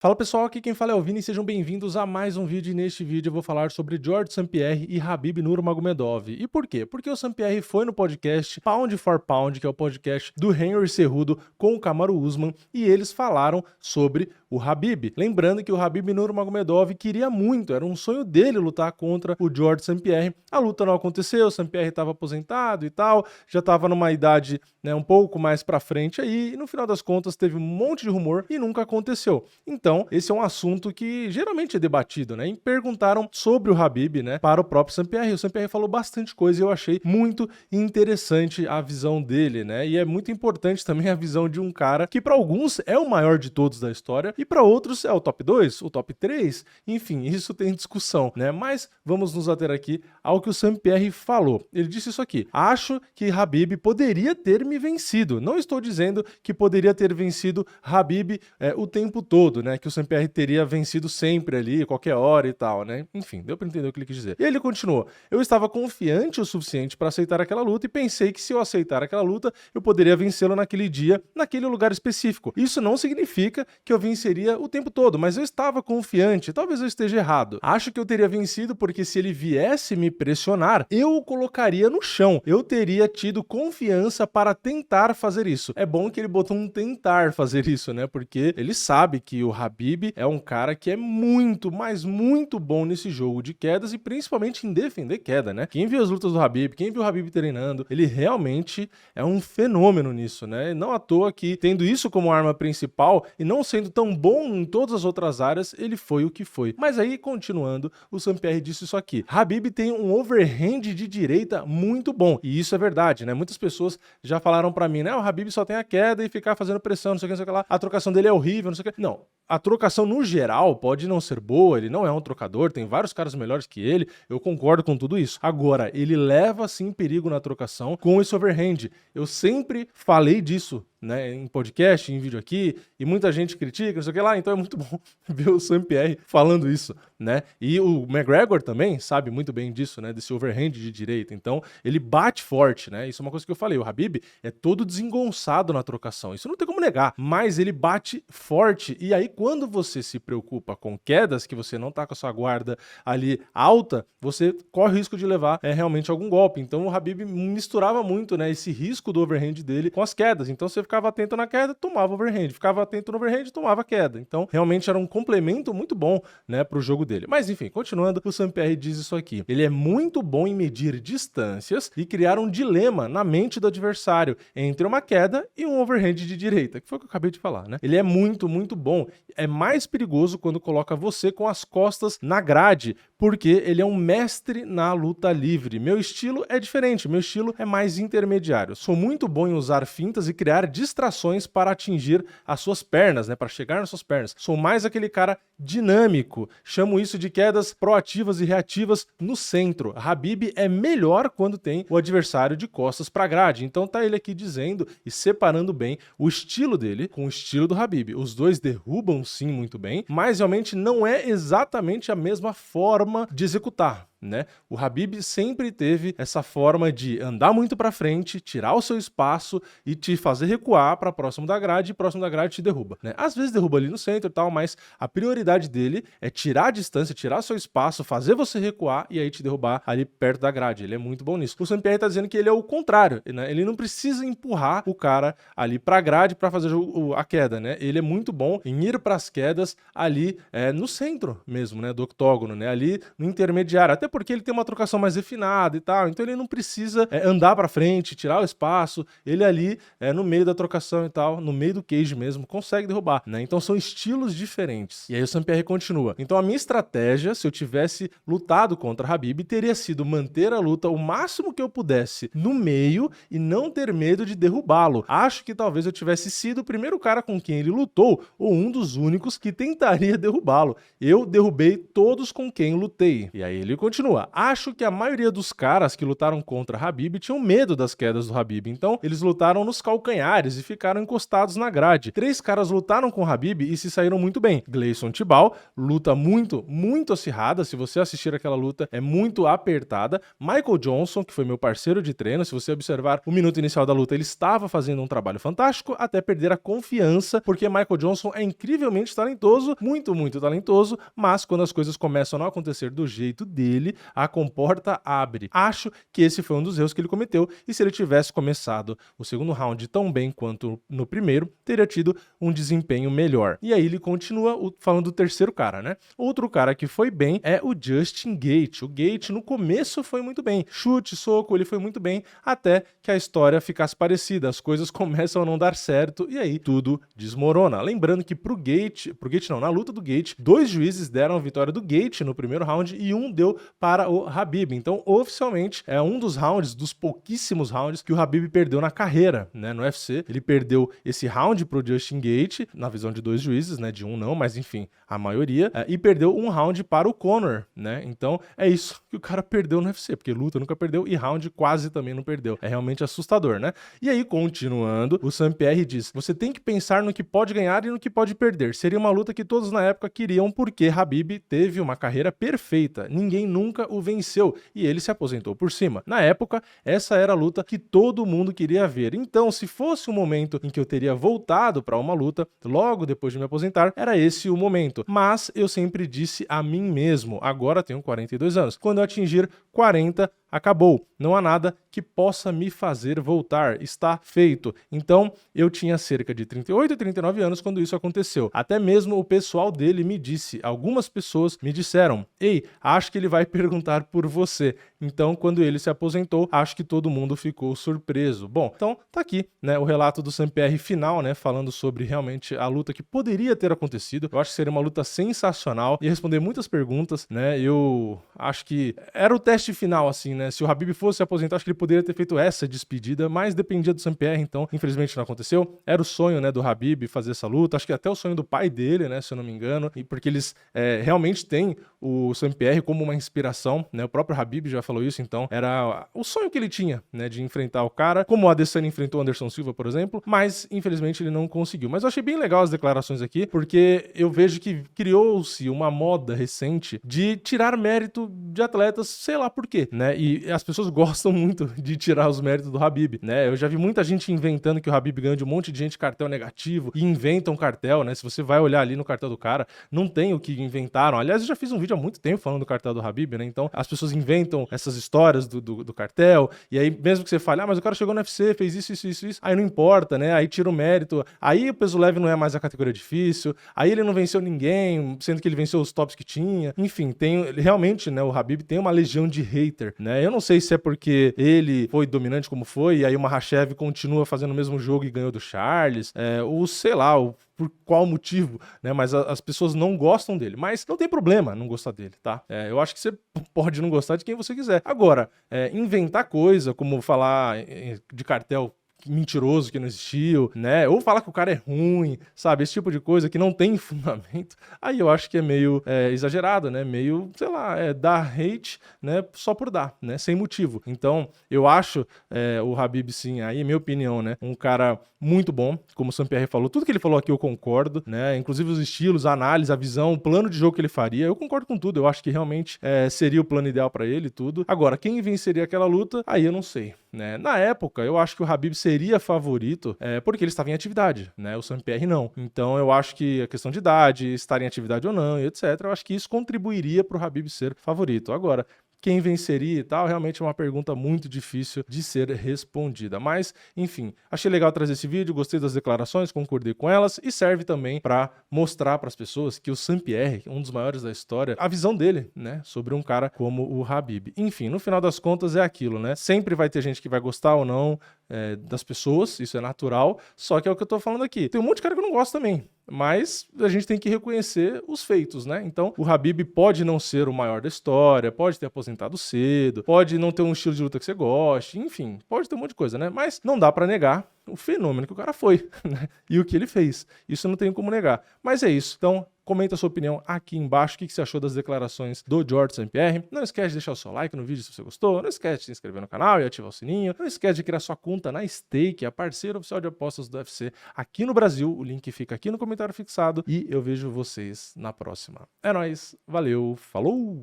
Fala pessoal, aqui quem fala é o Vini e sejam bem-vindos a mais um vídeo. E neste vídeo eu vou falar sobre George St. Pierre e Khabib Nurmagomedov. E por quê? Porque o St. Pierre foi no podcast Pound for Pound, que é o podcast do Henry Cejudo com o Kamaru Usman, e eles falaram sobre o Khabib. Lembrando que o Khabib Nurmagomedov queria muito, era um sonho dele lutar contra o George St. Pierre. A luta não aconteceu, o St. Pierre estava aposentado e tal, já estava numa idade um pouco mais pra frente aí, e no final das contas teve um monte de rumor e nunca aconteceu. Então, esse é um assunto que geralmente é debatido, né? E perguntaram sobre o Khabib, né, para o próprio St. Pierre. O St. Pierre falou bastante coisa e eu achei muito interessante a visão dele, né? E é muito importante também a visão de um cara que para alguns é o maior de todos da história e para outros é o top 2, o top 3, enfim, isso tem discussão, né? Mas vamos nos ater aqui ao que o St. Pierre falou. Ele disse isso aqui: acho que Khabib poderia ter me vencido. Não estou dizendo que poderia ter vencido Khabib o tempo todo, né? Que o St. Pierre teria vencido sempre ali, qualquer hora e tal, né? Enfim, deu pra entender o que ele quis dizer. E ele continuou: eu estava confiante o suficiente para aceitar aquela luta e pensei que se eu aceitar aquela luta, eu poderia vencê-lo naquele dia, naquele lugar específico. Isso não significa que eu venceria o tempo todo, mas eu estava confiante, talvez eu esteja errado. Acho que eu teria vencido porque se ele viesse me pressionar, eu o colocaria no chão. Eu teria tido confiança para tentar fazer isso. É bom que ele botou um tentar fazer isso, né? Porque ele sabe que o Khabib é um cara que é muito, mas muito bom nesse jogo de quedas e principalmente em defender queda, né? Quem viu as lutas do Khabib, quem viu o Khabib treinando, ele realmente é um fenômeno nisso, né? E não à toa que, tendo isso como arma principal e não sendo tão bom em todas as outras áreas, ele foi o que foi. Mas aí, continuando, o St. Pierre disse isso aqui: Khabib tem um overhand de direita muito bom. E isso é verdade, né? Muitas pessoas já falaram pra mim, né? O Khabib só tem a queda e ficar fazendo pressão, não sei o que, não sei o que lá. A trocação dele é horrível, não sei o que. Não. A trocação no geral pode não ser boa, ele não é um trocador, tem vários caras melhores que ele, eu concordo com tudo isso. Agora, ele leva sim perigo na trocação com esse overhand. Eu sempre falei disso, né, em podcast, em vídeo aqui, e muita gente critica, não sei o que lá, então é muito bom ver o St. Pierre falando isso, né? E o McGregor também sabe muito bem disso, né, desse overhand de direita. Então, ele bate forte, né? Isso é uma coisa que eu falei, o Khabib é todo desengonçado na trocação. Isso não tem como negar, mas ele bate forte. E aí quando você se preocupa com quedas, que você não tá com a sua guarda ali alta, você corre o risco de levar realmente algum golpe. Então o Khabib misturava muito, né, esse risco do overhand dele com as quedas. Então você ficava atento na queda, tomava overhand. Ficava atento no overhand, tomava queda. Então realmente era um complemento muito bom, né, pro jogo dele. Mas enfim, continuando, o St. Pierre diz isso aqui: ele é muito bom em medir distâncias e criar um dilema na mente do adversário entre uma queda e um overhand de direita, que foi o que eu acabei de falar, né? Ele é muito, muito bom. É mais perigoso quando coloca você com as costas na grade, porque ele é um mestre na luta livre. Meu estilo é diferente, meu estilo é mais intermediário. Sou muito bom em usar fintas e criar distrações para atingir as suas pernas, né, para chegar nas suas pernas. Sou mais aquele cara dinâmico. Chamo isso de quedas proativas e reativas no centro. Khabib é melhor quando tem o adversário de costas para a grade. Então tá ele aqui dizendo e separando bem o estilo dele com o estilo do Khabib. Os dois derrubam sim muito bem, mas realmente não é exatamente a mesma forma de executar, né? O Khabib sempre teve essa forma de andar muito para frente, tirar o seu espaço e te fazer recuar para próximo da grade, e próximo da grade te derruba, né? Às vezes derruba ali no centro e tal, mas a prioridade dele é tirar a distância, tirar seu espaço, fazer você recuar e aí te derrubar ali perto da grade. Ele é muito bom nisso. O St. Pierre tá dizendo que ele é o contrário, né? Ele não precisa empurrar o cara ali pra grade para fazer a queda, né? Ele é muito bom em ir para as quedas ali no centro mesmo, né, do octógono, né, ali no intermediário, até porque ele tem uma trocação mais refinada e tal, então ele não precisa andar para frente, tirar o espaço, ele ali no meio da trocação e tal, no meio do cage mesmo, consegue derrubar, né? Então são estilos diferentes. E aí o St. Pierre continua: então a minha estratégia, se eu tivesse lutado contra Khabib, teria sido manter a luta o máximo que eu pudesse no meio e não ter medo de derrubá-lo. Acho que talvez eu tivesse sido o primeiro cara com quem ele lutou, ou um dos únicos que tentaria derrubá-lo. Eu derrubei todos com quem lutei. E aí ele continua continua. Acho que a maioria dos caras que lutaram contra Khabib tinham medo das quedas do Khabib, então eles lutaram nos calcanhares e ficaram encostados na grade. 3 caras lutaram com Khabib e se saíram muito bem. Gleison Tibau, luta muito acirrada, se você assistir aquela luta é muito apertada. Michael Johnson, que foi meu parceiro de treino, se você observar o minuto inicial da luta, ele estava fazendo um trabalho fantástico até perder a confiança, porque Michael Johnson é incrivelmente talentoso, muito talentoso, mas quando as coisas começam a não acontecer do jeito dele, a comporta abre. Acho que esse foi um dos erros que ele cometeu, e se ele tivesse começado o segundo round tão bem quanto no primeiro, teria tido um desempenho melhor. E aí ele continua falando do terceiro cara, né? Outro cara que foi bem é o Justin Gaethje. O Gaethje no começo foi muito bem, chute, soco, ele foi muito bem, até que a história ficasse parecida, as coisas começam a não dar certo e aí tudo desmorona. Lembrando que pro Gaethje não, na luta do Gaethje, 2 juízes deram a vitória do Gaethje no primeiro round e um deu para o Khabib. Então, oficialmente, é um dos rounds, dos pouquíssimos rounds que o Khabib perdeu na carreira, né, no UFC. Ele perdeu esse round pro Justin Gaethje, na visão de 2 juízes, né, de um não, mas enfim, a maioria, e perdeu um round para o Conor, né? Então, é isso que o cara perdeu no UFC, porque luta nunca perdeu e round quase também não perdeu. É realmente assustador, né? E aí, continuando, o Saint-Pierre diz: você tem que pensar no que pode ganhar e no que pode perder. Seria uma luta que todos na época queriam, porque Khabib teve uma carreira perfeita. Ninguém nunca o venceu e ele se aposentou por cima. Na época, essa era a luta que todo mundo queria ver. Então, se fosse um momento em que eu teria voltado para uma luta, logo depois de me aposentar, era esse o momento. Mas eu sempre disse a mim mesmo, agora tenho 42 anos, quando eu atingir 40, acabou. Não há nada que possa me fazer voltar. Está feito. Então, eu tinha cerca de 38 e 39 anos quando isso aconteceu. Até mesmo o pessoal dele me disse, algumas pessoas me disseram: ei, acho que ele vai perguntar por você. Então, quando ele se aposentou, acho que todo mundo ficou surpreso. Bom, então tá aqui, né, o relato do Saint-Pierre final, né, falando sobre realmente a luta que poderia ter acontecido. Eu acho que seria uma luta sensacional e responder muitas perguntas, né? Eu acho que era o teste final, assim, né? Se o Khabib fosse se aposentar, acho que ele poderia ter feito essa despedida, mas dependia do Saint-Pierre, então infelizmente não aconteceu. Era o sonho, né, do Khabib fazer essa luta, acho que até o sonho do pai dele, né, se eu não me engano, e porque eles realmente têm o Saint-Pierre como uma inspiração, né? O próprio Khabib já falou isso, então era o sonho que ele tinha, né, de enfrentar o cara, como o Adesanya enfrentou o Anderson Silva, por exemplo, mas infelizmente ele não conseguiu. Mas eu achei bem legal as declarações aqui, porque eu vejo que criou-se uma moda recente de tirar mérito de atletas, sei lá por quê, né? E as pessoas gostam muito de tirar os méritos do Khabib, né? Eu já vi muita gente inventando que o Khabib ganhou de um monte de gente cartel negativo e inventam cartel, né? Se você vai olhar ali no cartel do cara, não tem o que inventaram. Aliás, eu já fiz um vídeo há muito tempo falando do cartel do Khabib, né? Então, as pessoas inventam essas histórias do cartel, e aí mesmo que você fale, mas o cara chegou no UFC, fez isso, aí não importa, né? Aí tira o mérito, aí o peso leve não é mais a categoria difícil, aí ele não venceu ninguém, sendo que ele venceu os tops que tinha. Enfim, realmente, né, o Khabib tem uma legião de hater, né? Eu não sei se é porque ele foi dominante como foi, e aí o Makhachev continua fazendo o mesmo jogo e ganhou do Charles, ou sei lá, por qual motivo, né? Mas as pessoas não gostam dele. Mas não tem problema não gostar dele, tá? Eu acho que você pode não gostar de quem você quiser. Agora, inventar coisa, como falar de cartel mentiroso que não existiu, né? Ou falar que o cara é ruim, sabe? Esse tipo de coisa que não tem fundamento. Aí eu acho que é meio exagerado, né? Meio, sei lá, dar hate, né? Só por dar, né? Sem motivo. Então, eu acho o Khabib, sim, aí, minha opinião, né? Um cara muito bom, como o Saint-Pierre falou. Tudo que ele falou aqui eu concordo, né? Inclusive os estilos, a análise, a visão, o plano de jogo que ele faria. Eu concordo com tudo. Eu acho que realmente seria o plano ideal pra ele e tudo. Agora, quem venceria aquela luta? Aí eu não sei, né? Na época, eu acho que o Khabib seria favorito porque ele estava em atividade, né? O Saint-Pierre não. Então eu acho que a questão de idade, estar em atividade ou não, e etc., eu acho que isso contribuiria para o Khabib ser favorito. Agora, quem venceria e tal, realmente é uma pergunta muito difícil de ser respondida. Mas, enfim, achei legal trazer esse vídeo, gostei das declarações, concordei com elas e serve também para mostrar para as pessoas que o Saint-Pierre, um dos maiores da história, a visão dele, né, sobre um cara como o Khabib. Enfim, no final das contas é aquilo, né? Sempre vai ter gente que vai gostar ou não das pessoas, isso é natural, só que é o que eu tô falando aqui. Tem um monte de cara que eu não gosto também, mas a gente tem que reconhecer os feitos, né? Então, o Khabib pode não ser o maior da história, pode ter aposentado cedo, pode não ter um estilo de luta que você goste, enfim, pode ter um monte de coisa, né? Mas não dá pra negar o fenômeno que o cara foi, né? E o que ele fez. Isso não tem como negar. Mas é isso. Então, comenta a sua opinião aqui embaixo. O que você achou das declarações do George St. Pierre? Não esquece de deixar o seu like no vídeo se você gostou. Não esquece de se inscrever no canal e ativar o sininho. Não esquece de criar sua conta na Stake, a parceira oficial de apostas do UFC aqui no Brasil. O link fica aqui no comentário fixado. E eu vejo vocês na próxima. É nóis. Valeu. Falou!